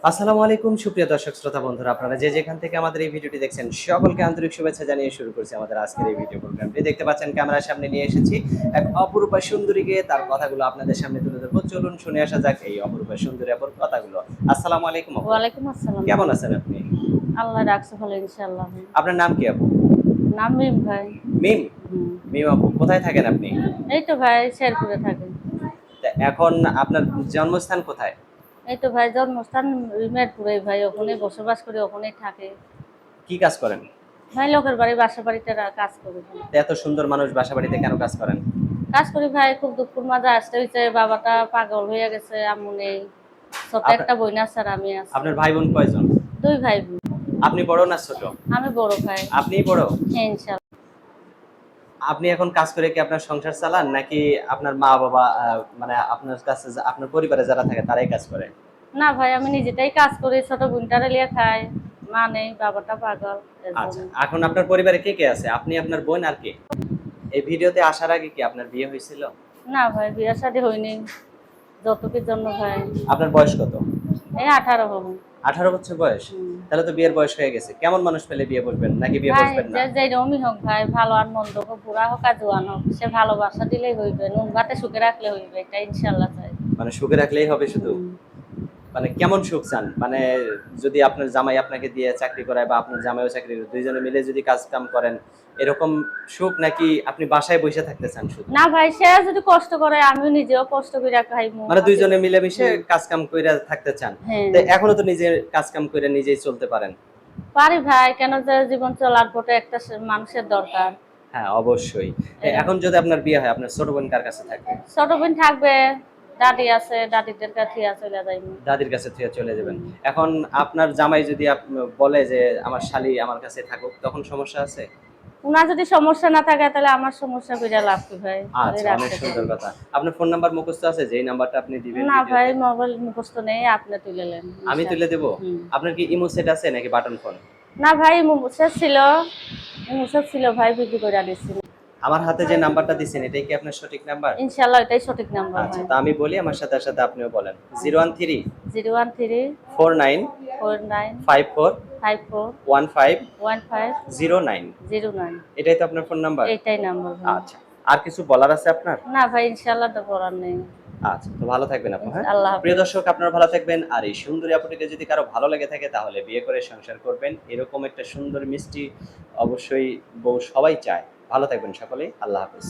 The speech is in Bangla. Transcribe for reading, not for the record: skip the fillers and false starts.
আসসালামু আলাইকুম সুপ্রিয় দর্শক শ্রোতা বন্ধুরা, আপনারা যে যেখান থেকে আমাদের এই ভিডিওটি দেখছেন সকলকে আন্তরিক শুভেচ্ছা জানিয়ে শুরু করছি আমাদের আজকের এই ভিডিও প্রোগ্রামটি। দেখতে পাচ্ছেন ক্যামেরার সামনে নিয়ে এসেছি এক অপরূপা সুন্দরীকে, তার কথাগুলো আপনাদের সামনে তুলে ধরবো। চলুন শুনে আসা যাক এই অপরূপা সুন্দরী আপুর কথাগুলো। আসসালামু আলাইকুম আপু। ওয়ালাইকুম আসসালাম কেমন ভাই। আছেন আপনি? আল্লাহ রাখছে ভালো ইনশাআল্লাহ ভাই। আপনার নাম কি আপু? নাম মিম ভাই। মিম। হুম। মিম আপু, কোথায় থাকেন আপনি? এই তো ভাই শেরপুরে থাকেন। তা এখন আপনার জন্মস্থান কোথায়? এই তো ভাই জন্মস্থান মেরপুরে ভাই, ওখানেই বসবাস করি, ওখানেই থাকে। কি কাজ করেন? ভাই লোকের বাড়ি বাসা বাড়িতে কাজ করি ভাই। তা এত সুন্দর মানুষ বাসা বাড়িতে কেন কাজ করেন? কাজ করি ভাই, খুব দুঃখের মাঝে আসতে হয়েছে, বাবাটা পাগল হয়ে গেছে, আম্মু নেই, ছোট আপনার একটা বোন আছে আর আমি আছি। আপনার ভাই বোন কয়জন? দুই ভাই বোন। আপনি বড় না ছোট? আমি বড় ভাই। আপনিই বড়? হ্যাঁ ইনশাআল্লাহ। আপনি এখন কাজ করে কি আপনার সংসার চালান, নাকি আপনার মা বাবা মানে আপনার কাছে আপনার পরিবারে যারা থাকে তারাই কাজ করে? না ভাই, আমি নিজেটাই কাজ করি, ছোট বোনটারে লিয়ে খাই, মা নেই, বাবাটা পাগল এর আচ্ছা, জন্য। এখন আপনার পরিবারে কে কে আছে? আপনি, আপনার বোন, আর কে? এই ভিডিওতে আসার আগে কি আপনার বিয়ে হয়েছিল? না ভাই, বিয়ে শাদী হয়নি। যৌতুকের জন্য ভাই। আপনার বয়স কত? এই 18 হবো। 18 বছর বয়স? হুম। তাহলে তো বিয়ের বয়স হয়ে গেছে। কেমন মানুষ পেলে বিয়ে করবেন, নাকি বিয়ে ভাই বসবেন না? যে যেরকমই হোক ভাই, ভালো আর মন্দ হোক, বুড়া হোক আর জোয়ান হোক, সে ভালোবাসা দিলেই হইবে, নুন ভাতে সুখে রাখলে হইবে, এটা ইনশাল্লাহ চাই। মানে সুখে রাখলেই হবে শুধু? হুম। মানে কেমন সুখ চান? মানে যদি আপনার জামাই আপনাকে দিয়ে চাকরি করায়, বা আপনার জামাইও চাকরি করে, দুইজনে মিলে যদি কাজ কাম করেন, এরকম সুখ, নাকি আপনি বাসায় বসে থাকতে চান শুধু? না ভাই, সে যদি কষ্ট করে আমিও নিজেও কষ্ট করে খাইমু। মানে দুইজনে মিলেমিশে হুম। কাজ কাম কইরা থাকতে চান। হ্যাঁ। তো এখনো তো নিজের কাজ কাম কইরা নিজেই চলতে পারেন। পারি ভাই, কেন যে জীবন চলার পথে একটা মানুষের দরকার। হ্যাঁ, অবশ্যই। এরকম। এখন যদি আপনার বিয়ে হয়, আপনার ছোট বোন কার কাছে থাকবে? ছোট বোন থাকবে, দাদি আছে, দাদিদের কাছে চলে যাইমু। দাদির কাছে থেকে চলে যাবেন। হুম। এখন আপনার জামাই যদি বলে যে আমার শালি আমার কাছে থাকুক, তখন সমস্যা আছে? উনার যদি সমস্যা না থাকে তাহলে আমার সমস্যা করে লাভ কি ভাই, আমি আচ্ছা, অনেক রাখতে সুন্দর পারি। কথা। আপনার ফোন নাম্বার মুখস্থ আছে, যেই নাম্বারটা আপনি দিবেন না ভাই, ভিডিওতে? মোবাইল মুখস্থ নেই, আপনি তুলে নেন আমি তুলে ইনশাআল্লাহ। দেব? হুম। আপনার কি ইমো সেট আছে নাকি বাটন ফোন? না ভাই, মুসা ছিল ভাই, বিক্রি করে দিচ্ছি। আমার হাতে যে নাম্বারটা দিছেন, এটাই কি আপনার সঠিক নাম্বার? ইনশাআল্লাহ এটাই সঠিক নাম্বার আচ্ছা, ভাই। তো আমি বলি, আমার সাথে সাথে আপনিও বলেন। 013 013 49 49 54 54 15 15 09। 09। এটাই তো আপনার ফোন নাম্বার? এইটাই নাম্বার ভাই। আচ্ছা, আর কিছু বলার আছে আপনার? না ভাই, ইনশাআল্লাহ তো করার নেই। আচ্ছা, তো ভালো থাকবেন আপু। হ্যাঁ, আল্লাহ প্রিয় হাফেজ। দর্শক, আপনারা ভালো থাকবেন। আর এই সুন্দরী আপুটিকে যদি কারো ভালো লেগে থাকে, তাহলে বিয়ে করে সংসার করবেন। এরকম একটা সুন্দর মিষ্টি অবশ্যই বউ সবাই চায়। ভালো থাকবেন সকলেই। আল্লাহ হাফেজ।